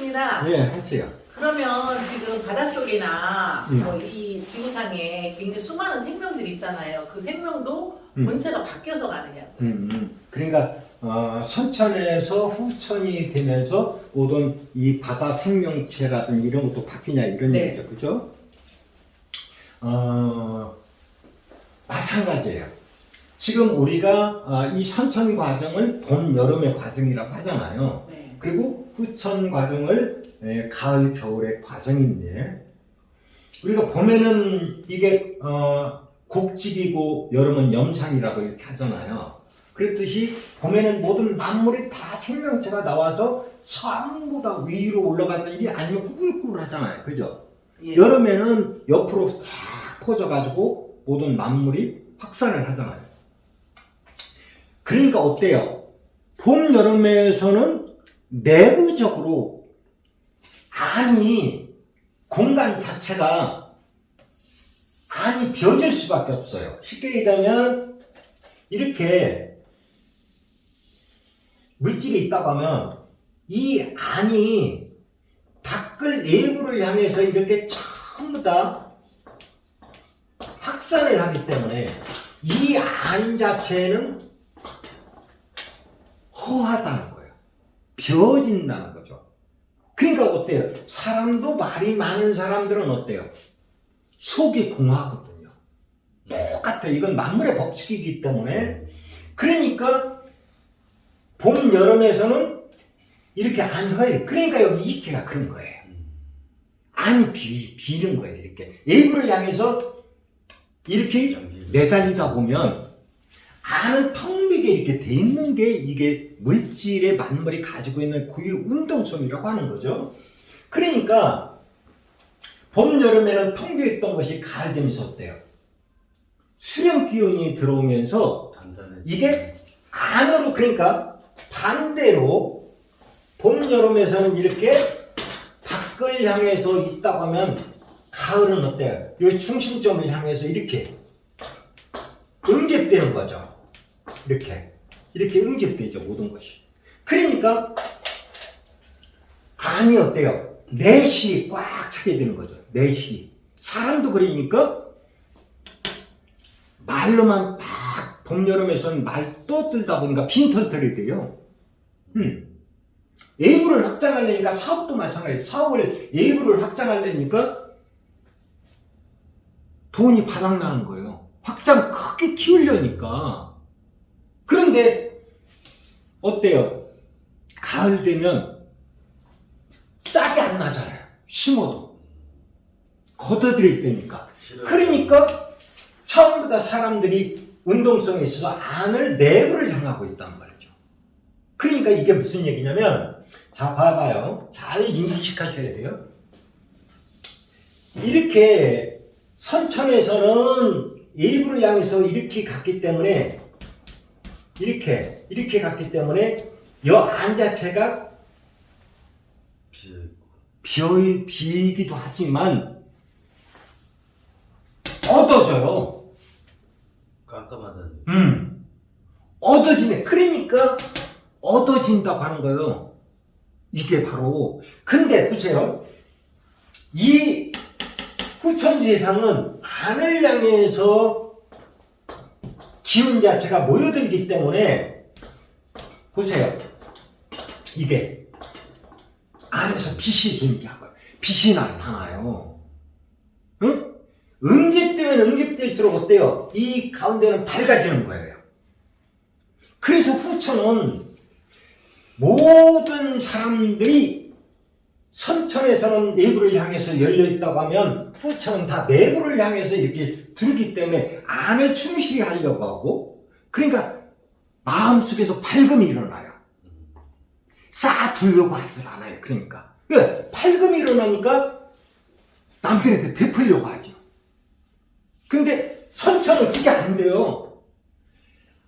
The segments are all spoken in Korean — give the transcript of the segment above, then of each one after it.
하겠습니다. 예, 하세요. 그러면 지금 바닷속이나 음. 이 지구상에 굉장히 수많은 생명들이 있잖아요. 그 생명도 음. 본체가 바뀌어서 가느냐고. 그러니까 선천에서 후천이 되면서 모든 이 바다 생명체라든지 이런 것도 바뀌냐 이런 네. 얘기죠, 그죠? 마찬가지예요. 지금 우리가 이 선천 과정을 봄, 여름의 과정이라고 하잖아요. 네. 그리고 후천 과정을 가을, 겨울의 과정인데 우리가 봄에는 이게 곡직이고 여름은 염산이라고 이렇게 하잖아요. 그랬듯이 봄에는 모든 만물이 다 생명체가 나와서 전부 다 위로 올라가든지 아니면 꾸글꾸글 하잖아요. 그죠? 예. 여름에는 옆으로 쫙 퍼져가지고 모든 만물이 확산을 하잖아요. 그러니까 어때요? 봄, 여름에서는 내부적으로 안이 공간 자체가 안이 비어질 수밖에 없어요. 쉽게 얘기하면 이렇게 물질이 있다고 하면 이 안이 밖을 내부를 향해서 이렇게 전부 다 확산을 하기 때문에 이 안 자체는 허하다는 거예요. 비어진다는 거죠. 그러니까 어때요? 사람도 말이 많은 사람들은 어때요? 속이 공하거든요. 똑같아요. 이건 만물의 법칙이기 때문에. 그러니까 봄, 여름에서는 이렇게 안 허해. 그러니까 여기 이끼가 그런 거예요. 안이 비는 거예요. 이렇게. 외부를 향해서 이렇게 매달리다 보면 안은 텅 비게 이렇게 돼 있는 게 이게 물질의 만물이 가지고 있는 고유 운동성이라고 하는 거죠. 그러니까 봄, 여름에는 텅 비어 있던 것이 가을 되면서 어때요? 수령 기운이 들어오면서 이게 안으로, 그러니까 반대로 봄, 여름에서는 이렇게 밖을 향해서 있다고 하면 가을은 어때요? 이 중심점을 향해서 이렇게 응집되는 거죠. 이렇게 응집되죠, 모든 것이. 그러니까 안이 어때요? 내실이 꽉 차게 되는 거죠. 내실이. 사람도 그러니까 말로만 막 봄, 여름에서는 말 떠들다 보니까 빈털털이 돼요. 외부를 확장하려니까 사업도 마찬가지예요. 사업을 외부를 확장하려니까 돈이 바닥나는 거예요. 확장 크게 키우려니까. 그런데 어때요? 가을 되면 싹이 안 나잖아요. 심어도. 걷어들일 때니까. 그러니까 처음부터 다 사람들이 운동성에 있어서 안을 내부를 향하고 있단 말이죠. 그러니까 이게 무슨 얘기냐면, 자, 봐봐요. 잘 인식하셔야 돼요. 이렇게 선천에서는 일부를 향해서 이렇게 갔기 때문에 이렇게 갔기 때문에 이 안 자체가 비기도 하지만 얻어져요. 깜깜하다니. 얻어지네. 그러니까 얻어진다고 하는 거예요. 이게 바로. 근데 보세요. 이 후천세상은 안을 향해서 기운 자체가 모여들기 때문에 보세요. 이게 안에서 빛이 존재하고 빛이 나타나요. 응? 응집되면 응집될수록 어때요? 이 가운데는 밝아지는 거예요. 그래서 후천은 모든 사람들이 선천에서는 내부를 향해서 열려있다고 하면 후천은 다 내부를 향해서 이렇게 들기 때문에 안을 충실히 하려고 하고, 그러니까 마음속에서 밝음이 일어나요. 쌓아두려고 하질 않아요. 그러니까 왜? 밝음이 일어나니까 남들한테 베풀려고 하죠. 근데 선천은 그게 안 돼요.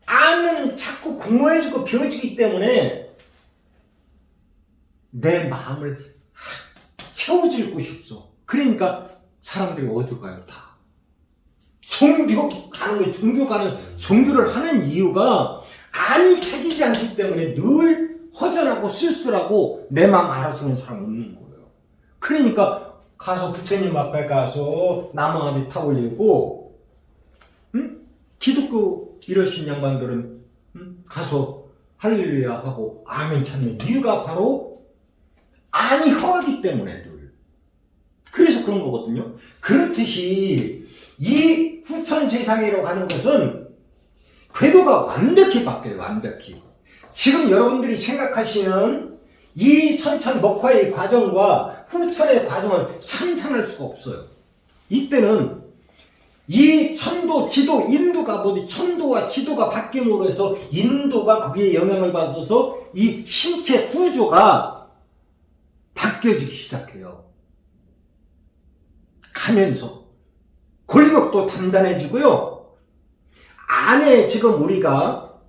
안은 자꾸 공허해지고 비어지기 때문에 내 마음을 채워질 곳이 없어. 그러니까 사람들이 어디 가요? 다 종교 가는 거예요. 종교를 하는 이유가 안이 차지지 않기 때문에 늘 허전하고 쓸쓸하고 내 마음 알아서 하는 사람 없는 거예요. 그러니까 가서 부처님 앞에 가서 나무 아래 타 올리고, 기독교 이러신 양반들은 가서 할렐루야 하고 아멘 찾는 이유가 바로 안이 허하기 때문에 늘. 그래서 그런 거거든요. 그렇듯이 이 후천 세상이라고 하는 것은 궤도가 완벽히 바뀌어요. 완벽히. 지금 여러분들이 생각하시는 이 선천 목화의 과정과 후천의 과정을 상상할 수가 없어요. 이때는 이 천도, 지도, 인도가 천도와 지도가 바뀜으로 해서 인도가 거기에 영향을 받아서 이 신체 구조가 바뀌어지기 시작해요. 가면서 골격도 단단해지고요. 안에 지금 우리가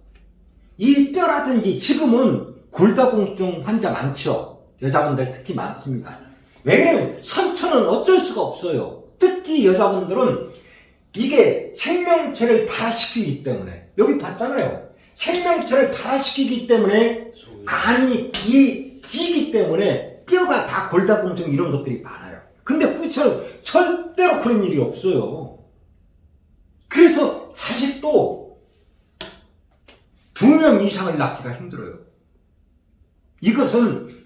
이 뼈라든지 지금은 골다공증 환자 많죠. 여자분들 특히 많습니다. 왜냐면 선천은 어쩔 수가 없어요. 특히 여자분들은 이게 생명체를 발화시키기 때문에, 여기 봤잖아요. 생명체를 발화시키기 때문에 안이 끼기 때문에 뼈가 다 골다공증 이런 것들이 많아요. 근데 후천은 절대로 그런 일이 없어요. 그래서 자식도 2명 이상을 낳기가 힘들어요. 이것은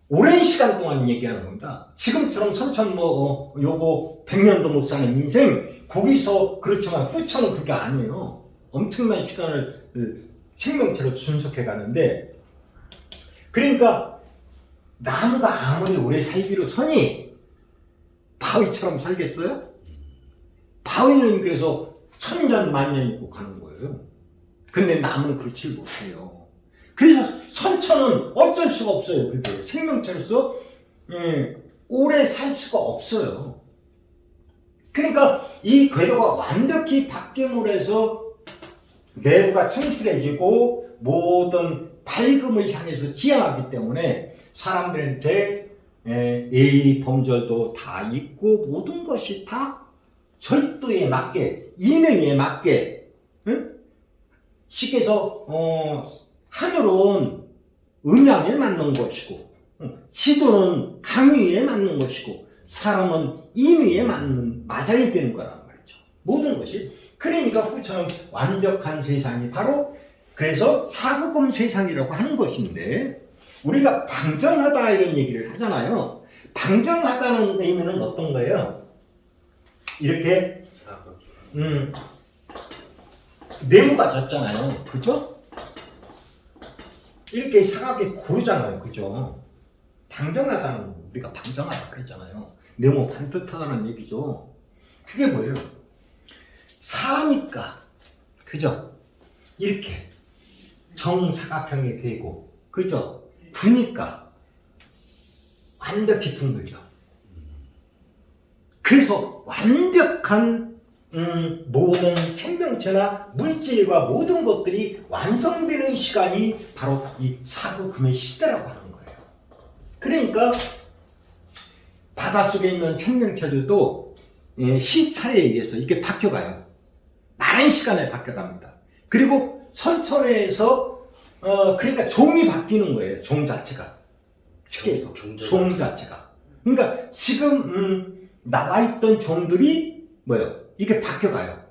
오랜 시간 동안 얘기하는 겁니다. 지금처럼 선천 요거 100년도 못 사는 인생, 거기서 그렇지만 후천은 그게 아니에요. 엄청난 시간을 생명체로 순속해 가는데, 그러니까 나무가 아무리 오래 살기로 서니 바위처럼 살겠어요? 바위는 그래서 천년 만년 있고 가는 거예요. 근데 나무는 그렇지 못해요. 그래서 선천은 어쩔 수가 없어요. 그게 생명체로서 오래 살 수가 없어요. 그러니까 이 궤도가 완벽히 바뀜으로 해서 내부가 충실해지고 모든 밝음을 향해서 지향하기 때문에 사람들한테 예의 범절도 다 있고 모든 것이 다 절도에 맞게, 인의에 맞게, 쉽게서 하늘은 음양에 맞는 것이고, 지도는 강의에 맞는 것이고, 사람은 인의에 맞아야 되는 거란 말이죠. 모든 것이. 그러니까 후천은 완벽한 세상이 바로 그래서 사구금 세상이라고 하는 것인데, 우리가 방정하다 이런 얘기를 하잖아요. 방정하다는 의미는 어떤 거예요? 이렇게 네모가 졌잖아요. 그죠? 이렇게 사각이 고르잖아요. 그죠? 방정하다는, 우리가 방정하다 그랬잖아요. 네모 반듯하다는 얘기죠. 그게 뭐예요? 사니까, 그죠? 이렇게 정사각형이 되고, 그죠? 구니까 완벽히 둥글죠. 그래서 완벽한 모든 생명체나 물질과 모든 것들이 완성되는 시간이 바로 이 사구금의 시대라고 하는 거예요. 그러니까 바닷속에 있는 생명체들도 시차에 의해서 이렇게 바뀌어가요. 많은 시간에 바뀌어갑니다. 그리고 선천에서 그러니까 종이 바뀌는 거예요. 종 자체가. 쉽게 해서 종 자체가. 그러니까 지금 나와 있던 종들이 뭐예요? 이게 바뀌어가요.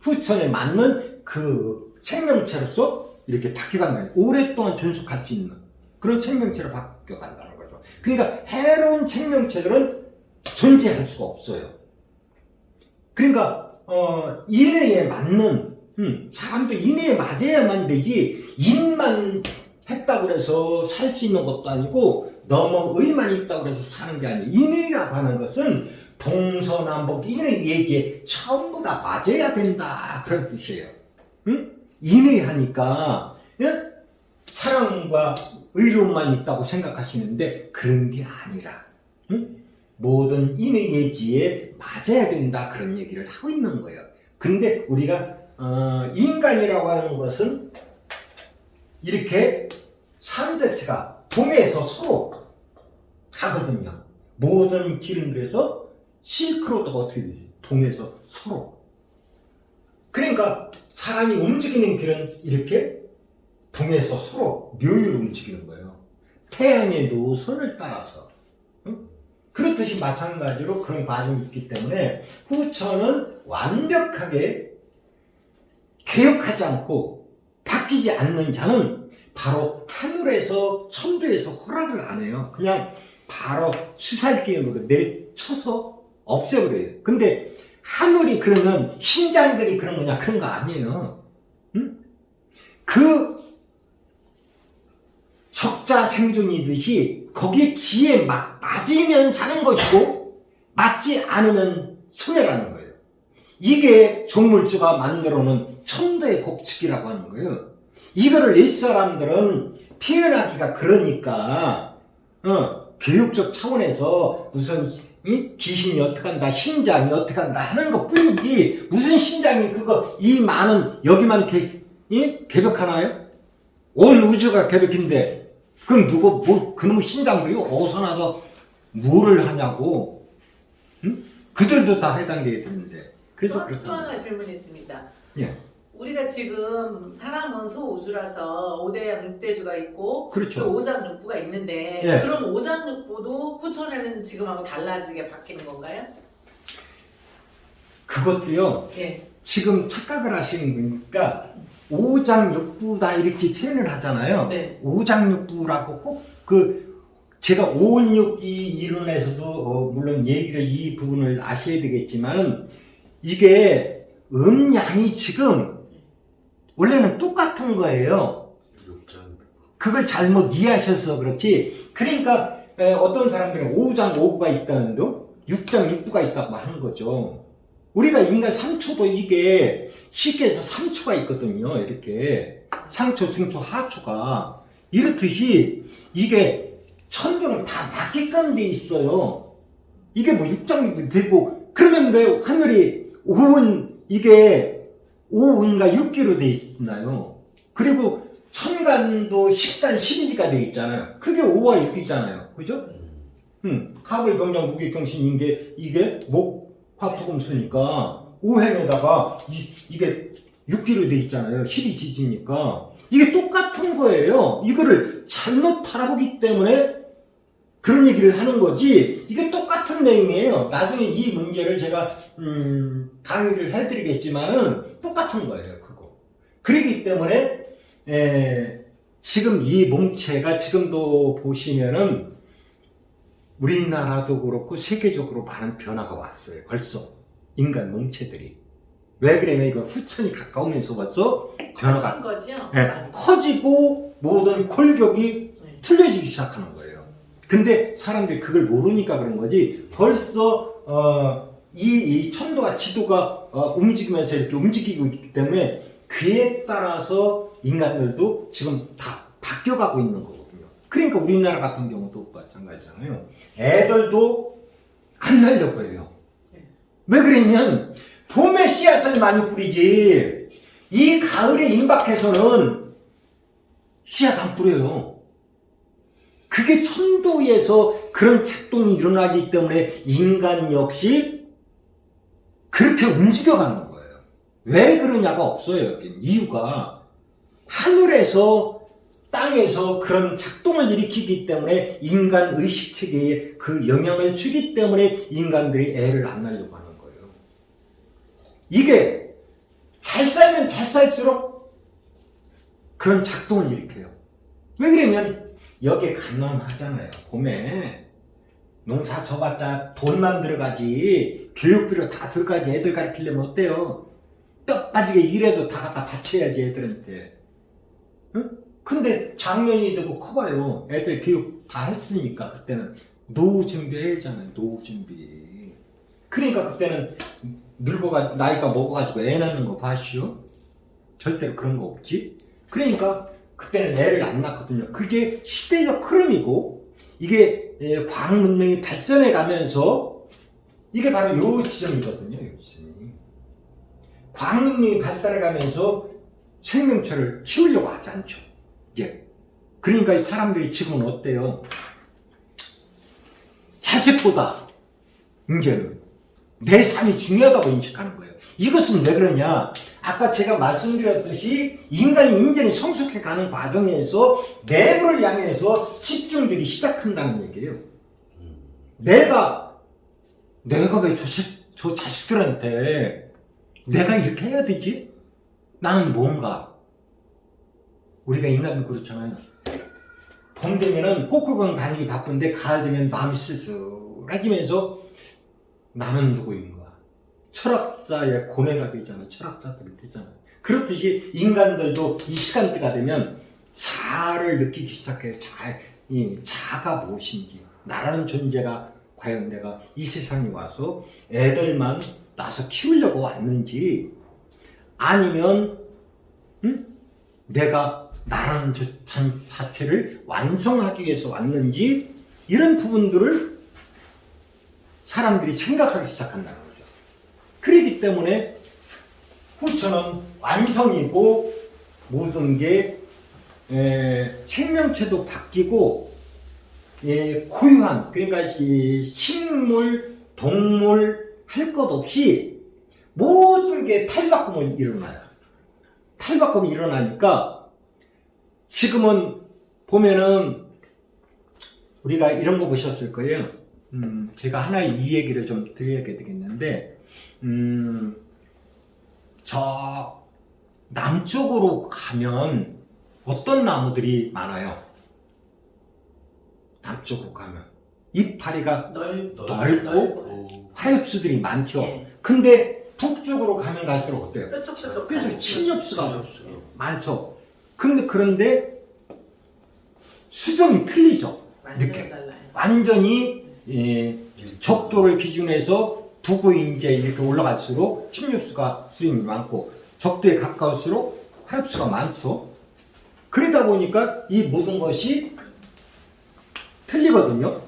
후천에 맞는 그 생명체로서 이렇게 바뀌어간다는 거예요. 오랫동안 존속할 수 있는 그런 생명체로 바뀌어간다는 거죠. 그러니까 해로운 생명체들은 존재할 수가 없어요. 그러니까 인애에 맞는 사람도 인애에 맞아야만 되지, 인만 했다고 해서 살 수 있는 것도 아니고 너무 의만 있다고 해서 사는 게 아니에요. 인애라고 하는 것은 동서남북 인의 얘기에 전부 다 맞아야 된다 그런 뜻이에요. 인애하니까 사랑과 의로움만 있다고 생각하시는데 그런 게 아니라 모든 인의 예지에 맞아야 된다 그런 얘기를 하고 있는 거예요. 근데 우리가 인간이라고 하는 것은 이렇게 삶 자체가 동에서 서로 가거든요. 모든 길은 그래서 실크로드가 어떻게 되지? 동에서 서로. 그러니까 사람이 움직이는 길은 이렇게 동에서 서로 묘유로 움직이는 거예요. 태양의 노선을 따라서. 응? 그렇듯이 마찬가지로 그런 과정이 있기 때문에 후천은 완벽하게 개혁하지 않고 바뀌지 않는 자는 바로 하늘에서 천도에서 허락을 안 해요. 그냥 바로 수살기으로 내려쳐서 없애버려요. 근데 하늘이 그러면 신장들이 그런 거냐? 그런 거 아니에요. 응? 그 적자 생존이듯이 거기에 기에 맞으면 사는 것이고 맞지 않으면 소멸하는 거예요. 이게 종물주가 만들어놓은 천도의 법칙이라고 하는 거예요. 이거를 옛사람들은 표현하기가 그러니까 교육적 차원에서 무슨 귀신이 어떻게 한다, 신장이 어떻게 한다 하는 것 뿐이지 무슨 신장이 그거 이 많은 여기만 개벽하나요? 온 우주가 개벽인데 그럼 그놈의 신장들이 어디서 나서 뭐를 하냐고. 응? 그들도 다 해당되게 되는데 그래서 또 하나 질문이 있습니다. 예. 우리가 지금 사람은 소우주라서 5대양 6대주가 있고 그렇죠. 또 오장육부가 있는데 예. 그럼 오장육부도 후천에는 지금하고 달라지게 바뀌는 건가요? 그것도요. 예. 지금 착각을 하시는 거니까 오장육부다 이렇게 표현을 하잖아요. 네. 오장육부라고 꼭 제가 오은육이 이론에서도 물론 얘기를 이 부분을 아셔야 되겠지만 이게 음양이 지금 원래는 똑같은 거예요. 그걸 잘못 이해하셔서 그렇지. 그러니까 어떤 사람들은 5장 5부가 있다는데 6장 6부가 있다고 하는 거죠. 우리가 인간 3초도 이게 쉽게 해서 3초가 있거든요. 이렇게 상초, 중초, 하초가 이렇듯이 이게 천도는 다 맞게끔 돼 있어요. 이게 뭐 6장 되고 그러면 왜 하늘이 5은 이게 5운과 6기로 돼 있나요? 그리고 천간도 10간 12지가 돼 있잖아요. 그게 5와 6이잖아요. 그죠? 갑을 경장 무기 경신 이게 목 화토금수니까 5행에다가 이게 6기로 돼 있잖아요. 12지지니까 이게 똑같은 거예요. 이거를 잘못 알아보기 때문에 그런 얘기를 하는 거지 이게 똑같은 내용이에요. 나중에 이 문제를 제가 강의를 해드리겠지만은 똑같은 거예요. 그거. 그렇기 때문에 지금 이 몸체가 지금도 보시면은 우리나라도 그렇고 세계적으로 많은 변화가 왔어요. 벌써 인간 몸체들이. 왜 그러냐면 이거 후천이 가까우면서 벌써 변화가 거죠? 커지고 모든 골격이 틀려지기 시작하는 거예요. 근데 사람들이 그걸 모르니까 그런 거지 벌써 이 천도와 지도가 움직이면서 이렇게 움직이고 있기 때문에 그에 따라서 인간들도 지금 다 바뀌어가고 있는 거거든요. 그러니까 우리나라 같은 경우도 마찬가지잖아요. 애들도 안 날려고 해요. 왜 그러냐면 봄에 씨앗을 많이 뿌리지 이 가을에 임박해서는 씨앗 안 뿌려요. 그게 천도에서 그런 작동이 일어나기 때문에 인간 역시 그렇게 움직여가는 거예요. 왜 그러냐가 없어요. 여기는 이유가 하늘에서 땅에서 그런 작동을 일으키기 때문에 인간 의식체계에 그 영향을 주기 때문에 인간들이 애를 안 낳으려고 하는 거예요. 이게 잘 살면 잘 살수록 그런 작동을 일으켜요. 왜 그러냐면 여기에 간남하잖아요. 봄에 농사 져봤자 돈만 들어가지 교육비로 다 들어가지. 애들 가르치려면 어때요? 뼈 빠지게 일해도 다 갖다 바쳐야지 애들한테. 응? 근데 작년이 되고 커봐요. 애들 교육 다 했으니까 그때는 노후 준비해야 하잖아요. 노후 준비. 그러니까 그때는 나이가 먹어가지고 애 낳는 거 봐시오. 절대로 그런 거 없지. 그러니까 그때는 애를 안 낳거든요. 그게 시대적 흐름이고 이게 과학 문명이 발전해 가면서 이게 바로 요 지점이거든요. 요 지점이. 과학 문명이 발달해 가면서 생명체를 키우려고 하지 않죠. 예. 그러니까 사람들이 지금은 어때요? 자식보다 이제는 내 삶이 중요하다고 인식하는 거예요. 이것은 왜 그러냐? 아까 제가 말씀드렸듯이 인간이 인전이 성숙해가는 과정에서 내부를 향해서 집중되기 시작한다는 얘기예요. 내가 왜 저 자식들한테 내가 이렇게 해야 되지? 나는 뭔가 우리가 인간은 그렇잖아요. 봄 되면은 꽃구경 다니기 바쁜데 가을 되면 마음이 쓸쓸해지면서 나는 누구인가? 철학자의 고뇌가 되잖아요. 철학자들이 되잖아요. 그렇듯이 인간들도 이 시간대가 되면 자아를 느끼기 시작해요. 이 자아가 무엇인지, 나라는 존재가 과연 내가 이 세상에 와서 애들만 낳아서 키우려고 왔는지, 아니면 내가 나라는 자체를 완성하기 위해서 왔는지, 이런 부분들을 사람들이 생각하기 시작한다는 거죠. 그렇기 때문에 후천은 완성이고 모든 게 생명체도 바뀌고 고유한, 그러니까 이 식물, 동물 할 것 없이 모든 게 탈바꿈을 일어나요. 탈바꿈이 일어나니까 지금은 보면은 우리가 이런 거 보셨을 거예요. 제가 하나의 이 얘기를 좀 드려야 되겠는데, 저 남쪽으로 가면 어떤 나무들이 많아요? 남쪽으로 가면 이파리가 넓고 화엽수들이 많죠. 예. 근데 북쪽으로 가면 갈수록 어때요? 뾰족뾰족 침엽수가 많죠. 그런데 수정이 틀리죠. 이렇게 달라요. 완전히 적도를 기준해서 북으로 이제 이렇게 올라갈수록 침엽수가 수정이 많고, 적도에 가까울수록 화엽수가 많죠. 그러다 보니까 이 모든 것이 틀리거든요.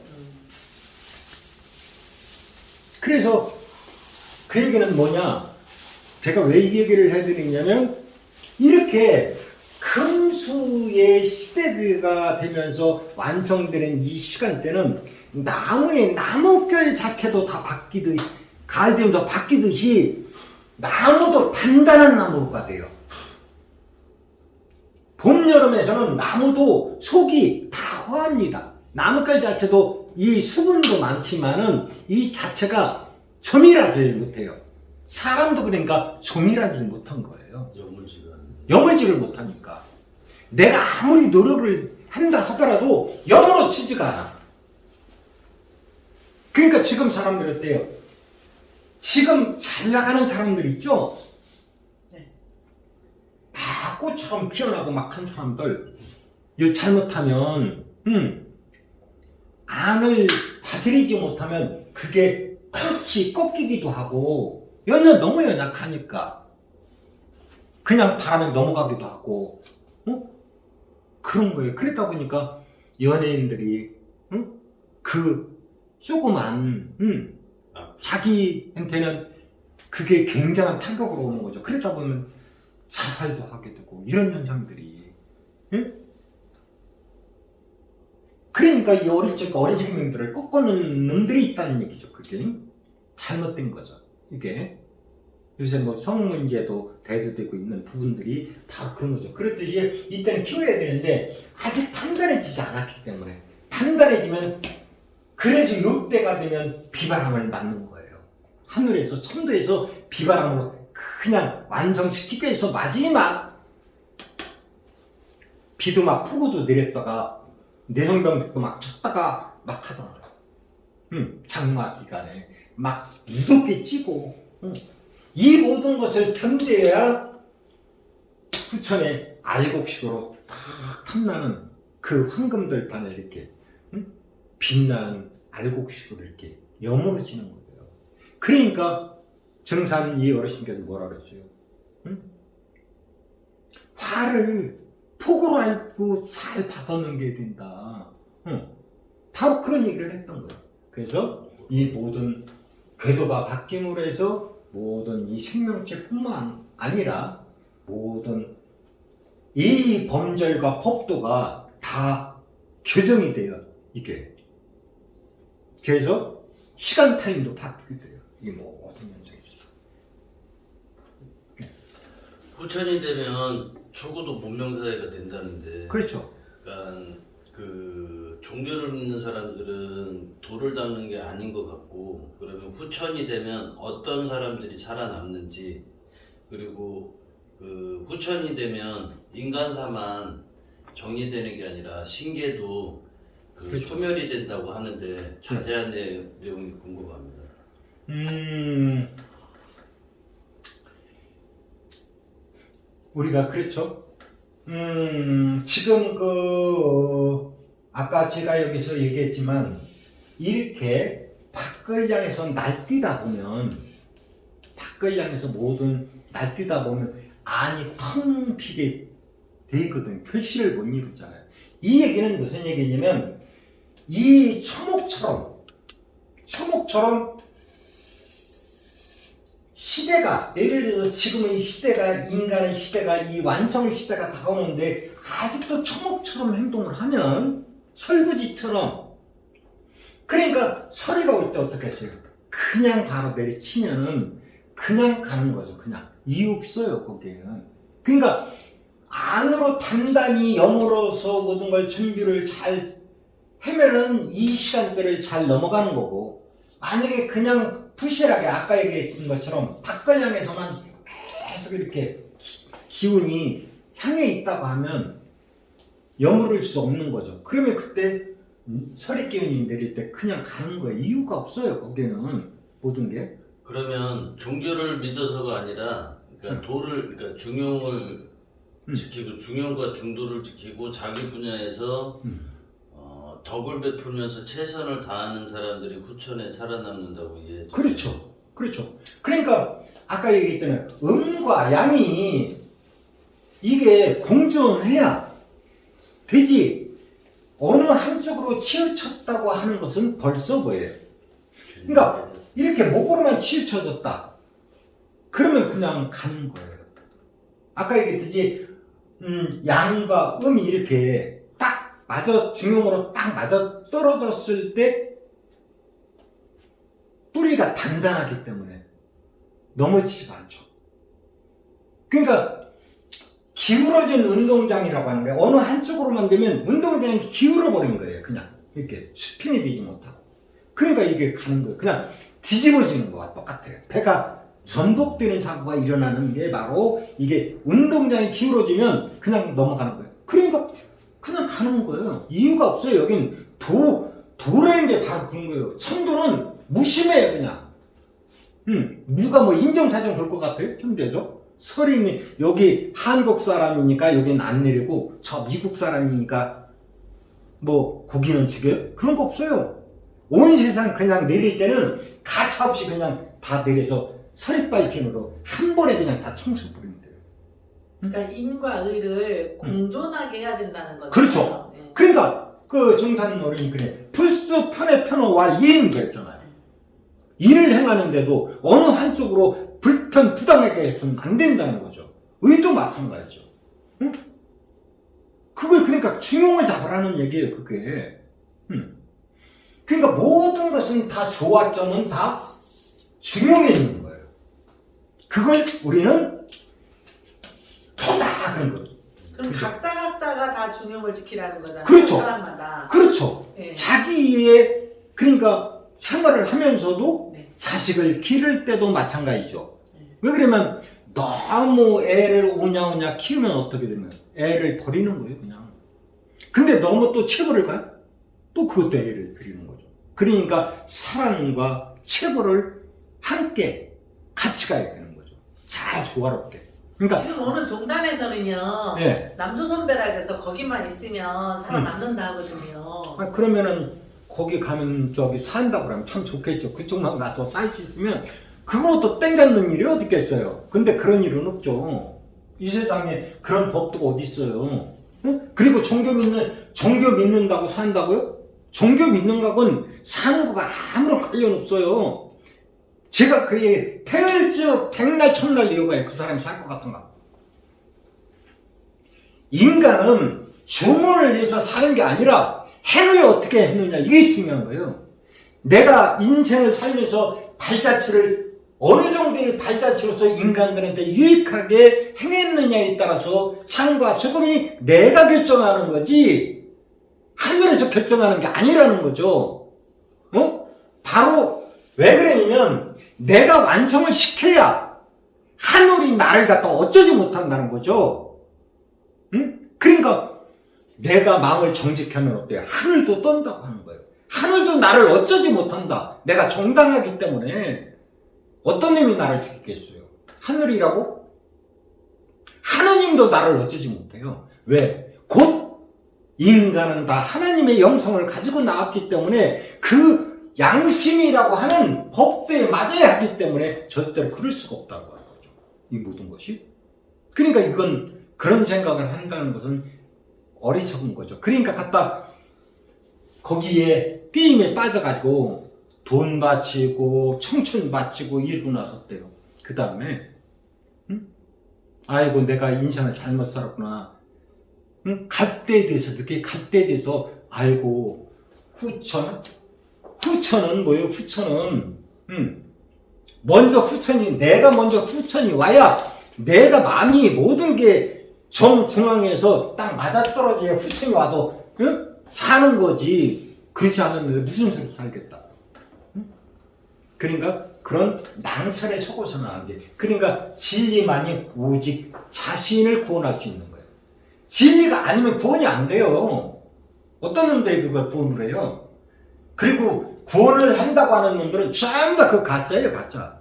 그래서 그 얘기는 뭐냐, 제가 왜 이 얘기를 해드리냐면, 이렇게 금수의 시대가 되면서 완성되는 이 시간대는 나무의 나무결 자체도 다 바뀌듯이, 가을 되면서 바뀌듯이 나무도 단단한 나무가 돼요. 봄, 여름에서는 나무도 속이 다 허합니다. 나뭇가지 자체도 이 수분도 많지만은 이 자체가 조밀하지 못해요. 사람도 그러니까 조밀하지 못한 거예요. 여물지를 못하니까. 내가 아무리 노력을 한다 하더라도 여물어지지가 않아. 그러니까 지금 사람들 어때요? 지금 잘 나가는 사람들 있죠? 네. 막 꽃처럼 피어나고 막 한 사람들, 이거 잘못하면 안을 다스리지 못하면 그게 꽃이 꺾이기도 하고, 너무 연약하니까 그냥 바람에 넘어가기도 하고, 그런 거예요. 그러다 보니까 연예인들이 그 조그만 자기한테는 그게 굉장한 타격으로 오는 거죠. 그러다 보면 자살도 하게 되고, 이런 현상들이. 그러니까 이 어린 생명들을 꺾어놓는 놈들이 있다는 얘기죠. 그게 잘못된 거죠. 이게 요새 뭐 성 문제도 대두되고 있는 부분들이 다 그런 거죠. 그랬듯이 이때는 키워야 되는데 아직 단단해지지 않았기 때문에, 단단해지면, 그래서 이때가 되면 비바람을 맞는 거예요. 하늘에서, 천도에서 비바람으로 그냥 완성시키기 위해서 마지막 비도 막 폭우도 내렸다가 내성병도 막 쳤다가 막 하잖아요. 장마 기간에 막 무섭게 찌고, 이 모든 것을 견뎌야 후천의 알곡식으로 탁 탐나는 그 황금들판에 이렇게 빛나는 알곡식으로 이렇게 여물어지는 거예요. 그러니까 정산 이 어르신께서 뭐라 그랬어요? 화를 폭으로 알고 잘 받아넘겨야 된다. 바로 그런 얘기를 했던 거예요. 그래서 이 모든 궤도가 바뀜으로 해서 모든 이 생명체뿐만 아니라 모든 이 범절과 법도가 다 교정이 돼요. 이게. 그래서 시간 타임도 바뀌게 돼요. 이 모든 현상이 있어요. 후천이 되면 적어도 문명사회가 된다는데. 그렇죠. 그러니까 그 종교를 믿는 사람들은 돌을 닦는 게 아닌 것 같고, 그러면 후천이 되면 어떤 사람들이 살아남는지, 그리고 그 후천이 되면 인간사만 정리되는 게 아니라 신계도 그 그렇죠. 소멸이 된다고 하는데 자세한 내용이 궁금합니다. 우리가 그렇죠. 지금 아까 제가 여기서 얘기했지만, 이렇게 밖을 향해서 날뛰다 보면, 밖을 향해서 모든 날뛰다 보면, 안이 텅 비게 돼 있거든. 결실을 못 이루잖아요. 이 얘기는 무슨 얘기냐면, 이 초목처럼, 시대가, 예를 들어서 지금의 시대가, 인간의 시대가, 이 완성 시대가 다가오는데 아직도 초목처럼 행동을 하면, 설거지처럼, 그러니까 서리가 올 때 어떻게 했어요? 그냥 바로 내리치면은 그냥 가는 거죠. 그냥 이유 없어요, 거기에는. 그러니까 안으로 단단히 영으로서 모든 걸 준비를 잘 하면은 이 시간대를 잘 넘어가는 거고, 만약에 그냥 부실하게 아까 얘기했던 것처럼 밖을 향해서만 계속 이렇게 기운이 향해 있다고 하면 여물을 수 없는 거죠. 그러면 그때 서리 기운이 내릴 때 그냥 가는 거예요. 이유가 없어요, 거기는 모든 게. 그러면 종교를 믿어서가 아니라, 그러니까 그러니까 중용을 지키고, 중용과 중도를 지키고 자기 분야에서 덕을 베풀면서 최선을 다하는 사람들이 후천에 살아남는다고 이해해요. 그렇죠. 그렇죠. 그러니까 아까 얘기했잖아요. 음과 양이 이게 공존해야 되지. 어느 한쪽으로 치우쳤다고 하는 것은 벌써 뭐예요? 그러니까 이렇게 목으로만 치우쳐졌다. 그러면 그냥 가는 거예요. 아까 얘기했듯이 양과 음이 이렇게 딱 맞아, 중용으로 딱 맞아 떨어졌을 때 뿌리가 단단하기 때문에 넘어지지가 않죠. 그러니까 기울어진 운동장이라고 하는 거예요. 어느 한쪽으로만 되면 운동장이 기울어 버린 거예요. 그냥 이렇게 스핀이 되지 못하고. 그러니까 이게 가는 거예요. 그냥 뒤집어지는 거와 똑같아요. 배가 전복되는 사고가 일어나는 게 바로 이게 운동장이 기울어지면 그냥 넘어가는 거예요. 그러니까 그냥 가는 거예요. 이유가 없어요. 여긴 도라는 게 바로 그런 거예요. 천도는 무심해요, 그냥. 누가 뭐 인정사정 볼 것 같아요? 천도에서? 설인이 여기 한국 사람이니까 여긴 안 내리고 저 미국 사람이니까 뭐 고기는 죽여요? 그런 거 없어요. 온 세상 그냥 내릴 때는 가차없이 그냥 다 내려서 서리빨갱으로 한 번에 그냥 다 청소버리면 돼요. 그러니까 인과 의를 공존하게 해야 된다는 거죠. 그렇죠. 네. 그러니까 그 정산 어른이 그래. 불수 편의 편호와 이인 거였잖아요. 일을 행하는데도 어느 한쪽으로 불편 부당하게 해서는 안 된다는 거죠. 의도 마찬가지죠. 응? 그걸 그러니까 중용을 잡으라는 얘기예요, 그게. 그러니까 모든 것은 다 조화점은 다 중용에 있는 거예요. 그걸 우리는 다 그런 거죠. 그럼 그렇죠. 각자가 다 중용을 지키라는 거잖아요. 그렇죠. 사람마다. 그렇죠. 네. 자기의 그러니까 생활을 하면서도 네. 자식을 기를 때도 마찬가지죠. 네. 왜 그러면 너무 애를 오냐오냐 키우면 어떻게 되면 애를 버리는 거예요, 그냥. 근데 너무 또 체벌을 가요? 또 그것도 애를 버리는 거죠. 그러니까 사랑과 체벌을 함께 같이 가야 되는 거죠. 잘 조화롭게. 그러니까 지금 어느 종단에서는요. 네. 남조선배라 그래서 거기만 있으면 살아남는다 하거든요. 그러면은 거기 가면 저기 산다고 그러면 참 좋겠죠. 그쪽만 가서 살 수 있으면 그것도 땡잡는 일이 어디 있겠어요. 근데 그런 일은 없죠. 이 세상에 그런 법도가 어디 있어요. 응? 그리고 종교 믿는다고 산다고요? 종교 믿는 거하고는 사는 거가 아무런 관련 없어요. 제가 그게 태을주 백날 천날 이유가요. 그 사람이 살 것 같은가. 인간은 주문을 위해서 사는 게 아니라 행을 어떻게 했느냐 이게 중요한 거예요. 내가 인생을 살면서 발자취를 어느 정도의 발자취로서 인간들한테 유익하게 행했느냐에 따라서 창과 죽음이 내가 결정하는 거지 하늘에서 결정하는 게 아니라는 거죠. 바로 왜 그러냐면 내가 완성을 시켜야 하늘이 나를 갖다 어쩌지 못한다는 거죠. 그러니까 내가 마음을 정직하면 어때요? 하늘도 떤다고 하는 거예요. 하늘도 나를 어쩌지 못한다. 내가 정당하기 때문에 어떤 놈이 나를 죽이겠어요? 하늘이라고? 하나님도 나를 어쩌지 못해요. 왜? 곧 인간은 다 하나님의 영성을 가지고 나왔기 때문에 그 양심이라고 하는 법도에 맞아야 하기 때문에 절대로 그럴 수가 없다고 하는 거죠. 이 모든 것이. 그러니까 이건 그런 생각을 한다는 것은 어리석은 거죠. 그러니까 갖다 거기에 게임에 빠져가지고 돈 바치고 청춘 바치고 이러고 나섰대요. 그 다음에 아이고 내가 인생을 잘못 살았구나. 갈 때에 대해서 늦게 갈 때에 대해서 알고 후천은 뭐예요? 후천은 먼저 후천이 내가 먼저 후천이 와야 내가 마음이 모든 게 정중앙에서 딱 맞아떨어져야 후천이 와도 사는 거지. 그렇지 않으면 무슨 소리 살겠다. 그러니까 그런 낭설에 속아서는 안 돼. 그러니까 진리만이 오직 자신을 구원할 수 있는 거예요. 진리가 아니면 구원이 안 돼요. 어떤 놈들이 그걸 구원을 해요? 그리고 구원을 한다고 하는 놈들은 전부 다 그 가짜예요, 가짜.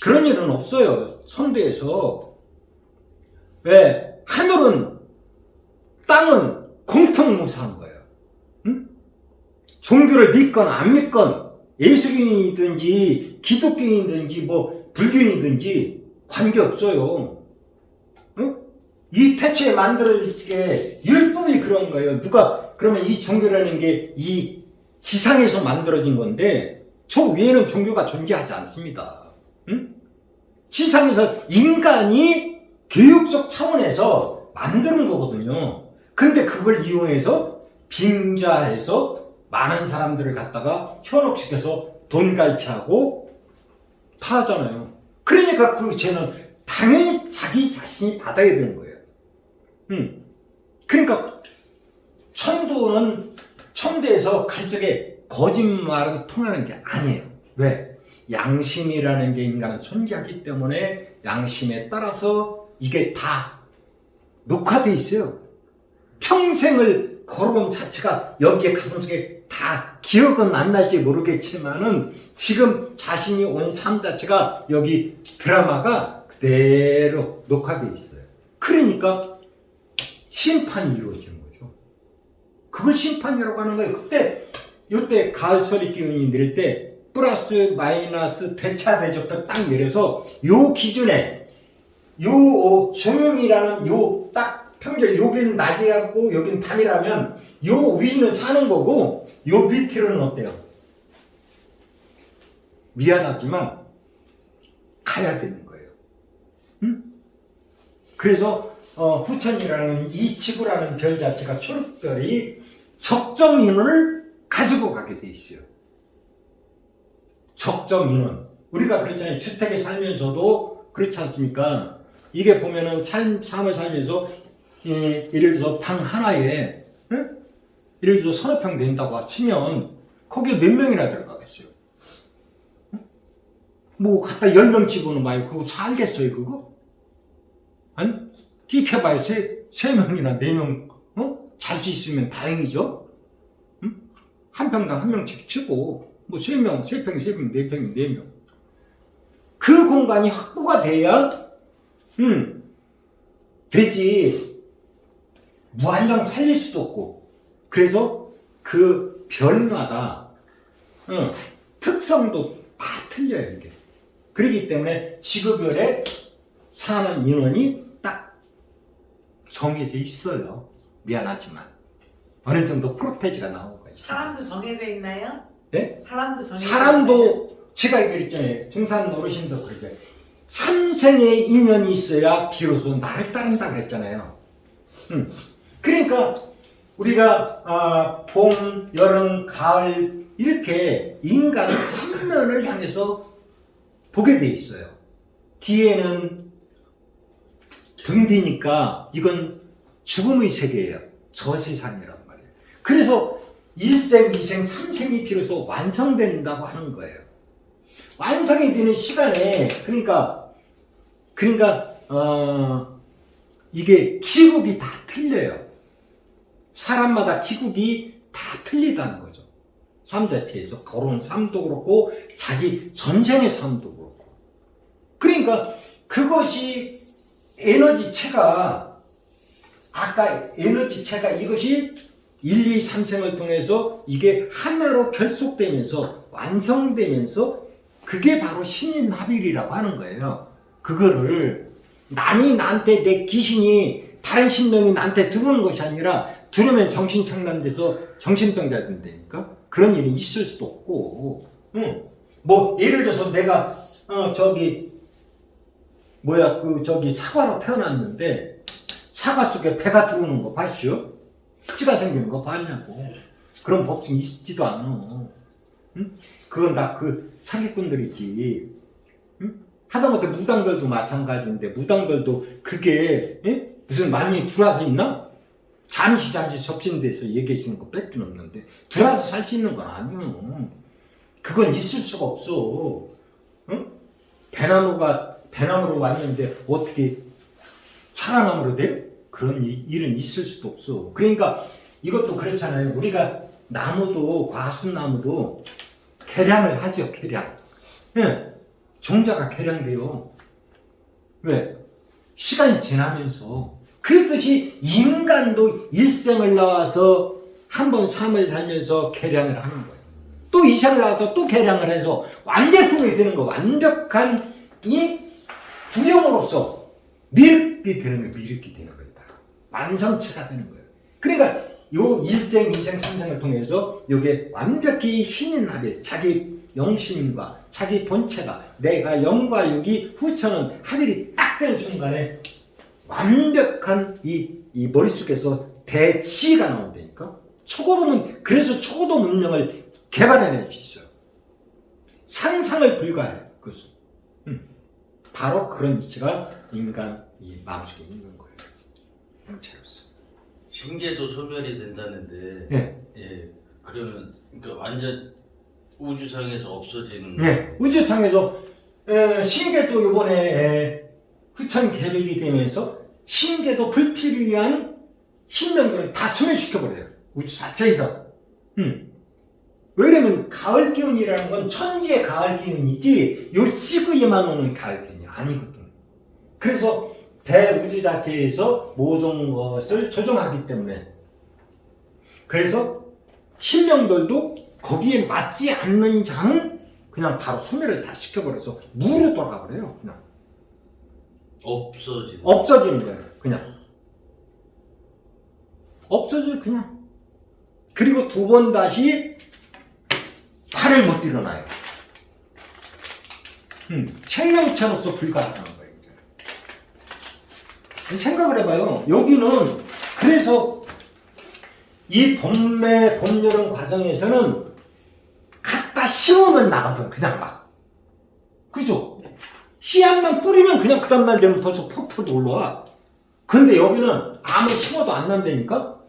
그런 일은 없어요, 선대에서. 왜? 하늘은, 땅은 공평무사한 거예요. 종교를 믿건 안 믿건, 예수교인이든지, 기독교인이든지, 뭐, 불교인이든지, 관계없어요. 이 태초에 만들어질 게 율법이 그런 거예요. 그러면 이 종교라는 게 이 지상에서 만들어진 건데, 저 위에는 종교가 존재하지 않습니다. 지상에서 인간이 교육적 차원에서 만드는 거거든요. 근데 그걸 이용해서 빙자해서 많은 사람들을 갖다가 현혹시켜서 돈갈치하고 다 하잖아요. 그러니까 그 죄는 당연히 자기 자신이 받아야 되는 거예요. 그러니까 천대에서 가족의 거짓말은 통하는 게 아니에요. 왜? 양심이라는 게 인간은 존재하기 때문에 양심에 따라서 이게 다 녹화되어 있어요. 평생을 걸어온 자체가 여기에 가슴속에 다 기억은 안 날지 모르겠지만은 지금 자신이 온 삶 자체가 여기 드라마가 그대로 녹화되어 있어요. 그러니까 심판이 이루어지는 거죠. 그걸 심판이라고 하는 거예요. 요때 가을소리 기운이 내릴 때 플러스 마이너스 대차 대적도 딱 내려서 요 기준에 요 조명이라는 요 딱 평균 여기는 낮이라고 여기는 밤이라면 요 위는 사는 거고 요 밑으로는 어때요? 미안하지만 가야 되는 거예요. 그래서 후천이라는 이 지구라는 별 자체가 초록별이 적정 인원을 가지고 가게 돼 있어요. 적정 인원. 우리가 그랬잖아요. 주택에 살면서도 그렇지 않습니까? 이게 보면은 삶을 살면서 예를 들어서 방 하나에 예를 들어서 서너 평 된다고 치면 거기에 몇 명이나 들어가겠어요? 뭐 갖다 10명 집어넣어봐요. 그거 살겠어요 그거? 아니? 힙해봐요. 3명이나 4명 잘 수 있으면 다행이죠? 한 평당 한 명씩 치고 뭐 3명, 3평, 3평, 4평, 4명 그 공간이 확보가 돼야 되지. 무한정 살릴 수도 없고. 그래서 그 별마다 특성도 다 틀려요 이게. 그렇기 때문에 지구별에 사는 인원이 딱 정해져 있어요. 미안하지만 어느 정도 프로테지가 나오고 있어요. 사람도 정해져 있나요? 네? 사람도 제가 그랬잖아요. 중산 어르신도 그러죠. 3생의 인연이 있어야 비로소 나를 따른다 그랬잖아요. 그러니까 우리가 봄, 여름, 가을, 이렇게 인간의 측면을 향해서 보게 돼 있어요. 뒤에는 등 뒤니까 이건 죽음의 세계예요. 저 세상이란 말이에요. 그래서 일생, 이생, 삼생이 비로소 완성된다고 하는 거예요. 완성이 되는 시간에 그러니까 이게 기국이 다 틀려요. 사람마다 기국이 다 틀리다는 거죠. 삶 자체에서 결혼 삶도 그렇고 자기 전생의 삶도 그렇고. 그러니까 그것이 에너지체가 아까 에너지체가 이것이 1, 2, 3생을 통해서 이게 하나로 결속되면서 완성되면서 그게 바로 신인합일이라고 하는 거예요. 그거를 남이 나한테 내 귀신이 다른 신명이 나한테 들어오는 것이 아니라 들으면 정신 착란돼서 정신병자 된다니까? 그런 일이 있을 수도 없고, 뭐 예를 들어서 내가 사과로 태어났는데 사과 속에 배가 들어오는 거 봤슈? 피가 생기는 거 봤냐고. 그런 법칙이 있지도 않아. 응? 그건 다 그 사기꾼들이지. 응? 하다못해 무당들도 마찬가지인데 무당들도 그게 무슨 많이 들어와서 있나? 잠시 접신돼서 얘기해 주는 거 뺏긴 없는데 들어와서 살 수 있는 건 아니요. 그건 있을 수가 없어. 응? 배나무로 왔는데 어떻게 살아남으로 돼요? 그런 일은 있을 수도 없어. 그러니까 이것도 그렇잖아요. 우리가 나무도 과수나무도 개량을 하죠. 개량. 예. 종자가 개량돼요. 왜? 시간이 지나면서. 그렇듯이 인간도 일생을 나와서 한 번 삶을 살면서 개량을 하는 거예요. 또 이 생을 나와서 또 개량을 해서 완제품이 되는 거. 완벽한 이 구형으로서 미륵이 되는 거예요. 미륵이 되는 거예요. 완성체가 되는 거예요. 그러니까 요 일생, 이생, 삼생을 통해서 요게 완벽히 신인합일, 자기 영신과 자기 본체가 내가 영과 육이 후처는 합일이 딱 되는 순간에 완벽한 이 머릿속에서 대치가 나온다니까. 그래서 초고도 문명을 개발해낼 수 있어요. 상상을 불가해요. 그것은. 바로 그런 이치가 인간 이 마음속에 있는 거예요. 형체로서. 신계도 소멸이 된다는데, 네. 예, 그러면 그러니까 완전 우주상에서 없어지는. 네, 우주상에서 신계도 이번에 후천 개백이 되면서 신계도 신명들을 다 소멸시켜버려요. 우주 자체에서. 왜냐면 가을 기운이라는 건 천지의 가을 기운이지 요 지구에만 오는 가을 기운이 아니거든. 그래서 대우주 자체에서 모든 것을 조정하기 때문에 그래서 신명들도 거기에 맞지 않는 자는 그냥 바로 소멸을 다 시켜버려서 무로 돌아가버려요. 그냥 없어지는 거예요. 그냥 없어져요. 그냥. 그리고 두 번 다시 팔을 못 일어나요. 생명체로서 불가능한 거예요. 생각을 해봐요. 여기는 그래서 이 봄, 여름 과정에서는 갖다 심으면 나거든. 그냥 막. 그죠? 씨앗만 뿌리면 그냥 그 다음날 되면 벌써 폭포도 올라와. 근데 여기는 아무 심어도 안 난다니까?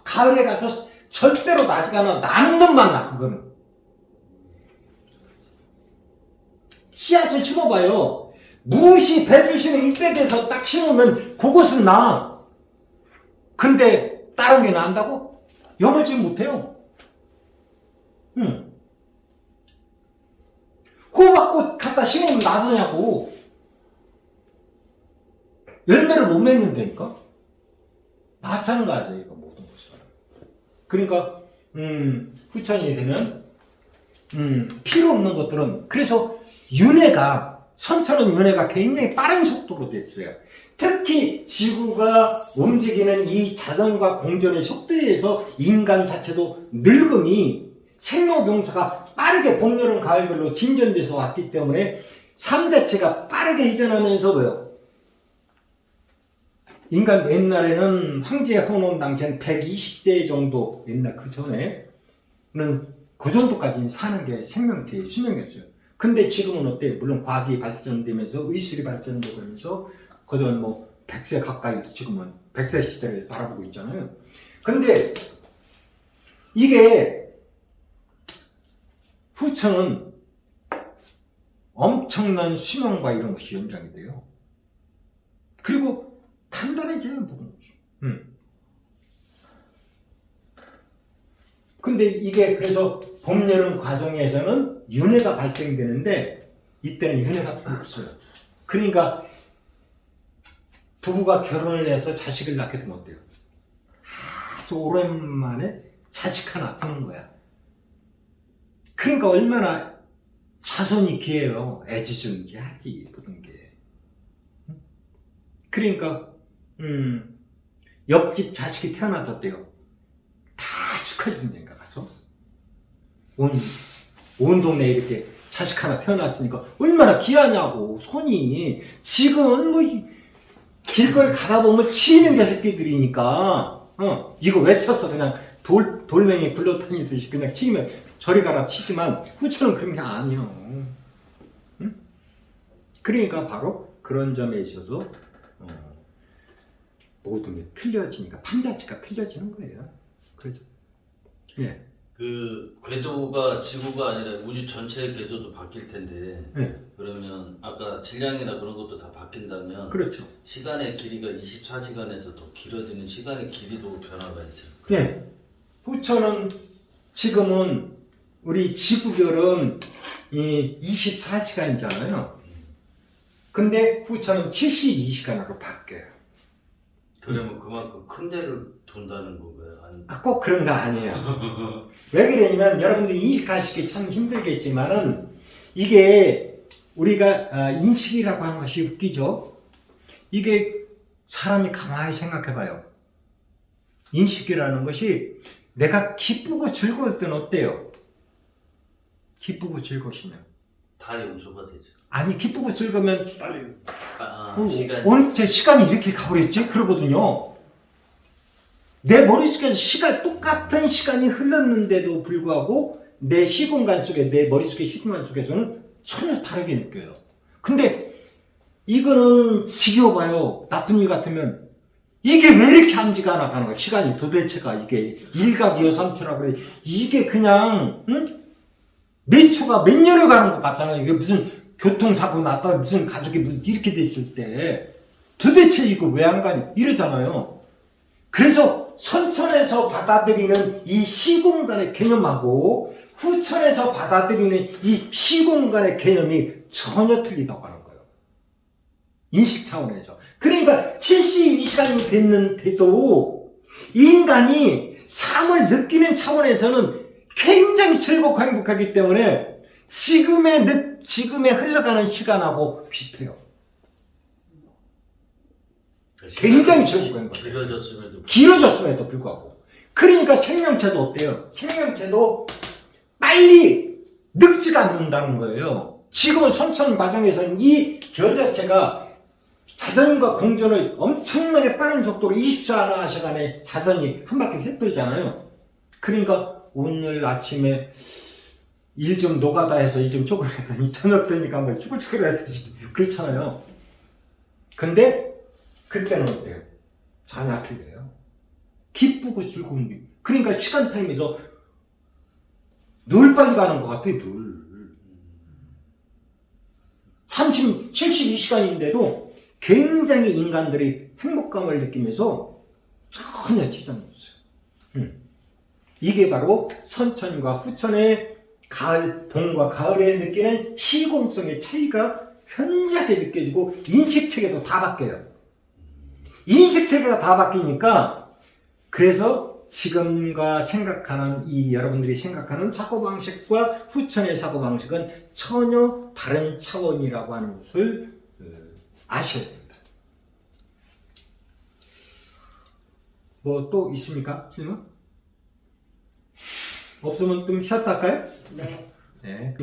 가을에 가서 절대로 나지가 않아. 나는 것만 나, 그거는. 씨앗을 심어봐요. 무엇이 배주시는 이때 돼서 딱 심으면 그것은 나. 근데 다른 게 난다고? 염을지 못해요. 호박꽃 갖다 심으면 나더냐고. 열매를 못 맺는다니까? 마찬가지예요, 이거 모든 것은. 그러니까, 후천이 되면, 필요 없는 것들은, 그래서 선천은 윤회가 굉장히 빠른 속도로 됐어요. 특히 지구가 움직이는 이 자전과 공전의 속도에 의해서 인간 자체도 늙음이 생로병사가 빠르게 봄, 여름, 가을별로 진전돼서 왔기 때문에 삶 자체가 빠르게 회전하면서 뭐요? 인간 옛날에는 황제 헌원 당시엔 120세 정도 옛날 그 전에는 그 정도까지 사는 게 생명체의 수명이었어요. 근데 지금은 어때요? 물론 과학이 발전되면서 의술이 발전되고 그러면서 그전 뭐 100세 가까이 지금은 100세 시대를 바라보고 있잖아요. 근데 이게 후천은 엄청난 수명과 이런 것이 연장이 돼요. 그리고 단단해져요, 모든 것이. 근데 이게 그래서 봄, 여름 과정에서는 윤회가 발생되는데 이때는 윤회가 별로 없어요. 그러니까 부부가 결혼을 해서 자식을 낳게 되면 어때요? 아주 오랜만에 자식 하나 두는 거야. 그러니까 얼마나 자손이 귀해요. 애지중지 게 하지, 모든 게. 그러니까 옆집 자식이 태어나졌대요. 다 축하해준다니까 가서. 온 동네에 이렇게 자식 하나 태어났으니까 얼마나 귀하냐고. 손이 지금 뭐 길거리 가다 보면 치이는 게 새끼들이니까 이거 외쳤어. 그냥 돌멩이 굴러다니듯이 그냥 치면 저리 가라 치지만 후추는 그런 게 아니에요. 응? 그러니까 바로 그런 점에 있어서 모든 게 틀려지니까 판자치가 틀려지는 거예요. 그렇죠? 예. 그 궤도가 지구가 아니라 우주 전체의 궤도도 바뀔 텐데 예. 그러면 아까 질량이나 그런 것도 다 바뀐다면 그렇죠. 시간의 길이가 24시간에서 더 길어지는 시간의 길이도 변화가 있을 거예요. 예. 후천은 지금은 우리 지구별은 24시간이잖아요. 근데 후천은 72시간으로 바뀌어요. 그러면 그만큼 큰 데를 돈다는 건가요? 아니... 꼭 그런 거 아니에요. 왜 그러냐면 여러분들이 인식하시기 참 힘들겠지만은 이게 우리가 인식이라고 하는 것이 웃기죠. 이게 사람이 가만히 생각해봐요. 인식이라는 것이 내가 기쁘고 즐거울 때는 어때요? 기쁘고 즐거우시면 다 용서가 되죠. 아니 기쁘고 즐거우면 시간이 어느새 시간이 이렇게 가버렸지? 그러거든요. 내 머릿속에서 똑같은 시간이 흘렀는데도 불구하고 내 시공간 속에, 내 머릿속의 시공간 속에서는 전혀 다르게 느껴요. 근데 이거는 지겨워봐요. 나쁜 일 같으면 이게 왜 이렇게 암지가 않아 가는 거야? 시간이 도대체가 이게 일각이어삼초라고 그래. 이게 그냥 몇 초가 몇 년을 가는 것 같잖아요. 이게 무슨 교통사고 났다 무슨 가족이 무슨 이렇게 됐을 때 도대체 이거 왜 안 가니? 이러잖아요. 그래서 선천에서 받아들이는 이 시공간의 개념하고 후천에서 받아들이는 이 시공간의 개념이 전혀 틀리다고 하는 거예요. 인식 차원에서. 그러니까 72시간이 됐는데도 인간이 삶을 느끼는 차원에서는 굉장히 즐겁고 행복하기 때문에 지금에 흘러가는 시간하고 비슷해요. 굉장히 즐겁고 행복해요. 길어졌음에도 불구하고. 그러니까 생명체도 어때요? 생명체도 빨리 늙지가 않는다는 거예요. 지금은 선천 과정에서는 이 별 자체가 자전과 공전을 엄청나게 빠른 속도로 24시간에 자전이 한 바퀴 휘돌잖아요. 그러니까 오늘 아침에 일 좀 노가다 해서 일 좀 쪼그렸더니 저녁 되니까 한번 쭈글쭈글 해야지. 그렇잖아요. 근데 그때는 어때요? 전혀 틀려요. 기쁘고 즐거운 게. 그러니까 시간 타임에서 늘 빨리 가는 것 같아요, 늘. 72시간인데도 굉장히 인간들이 행복감을 느끼면서 전혀 지장이 없어요. 이게 바로 선천과 후천의 가을, 봄과 가을에 느끼는 시공성의 차이가 현저하게 느껴지고 인식체계도 다 바뀌어요. 인식체계가 다 바뀌니까 그래서 지금과 생각하는 여러분들이 생각하는 사고방식과 후천의 사고방식은 전혀 다른 차원이라고 하는 것을 아셔야 됩니다. 뭐 또 있습니까? 질문? 없으면 좀 쉬었다 할까요? 네. 네.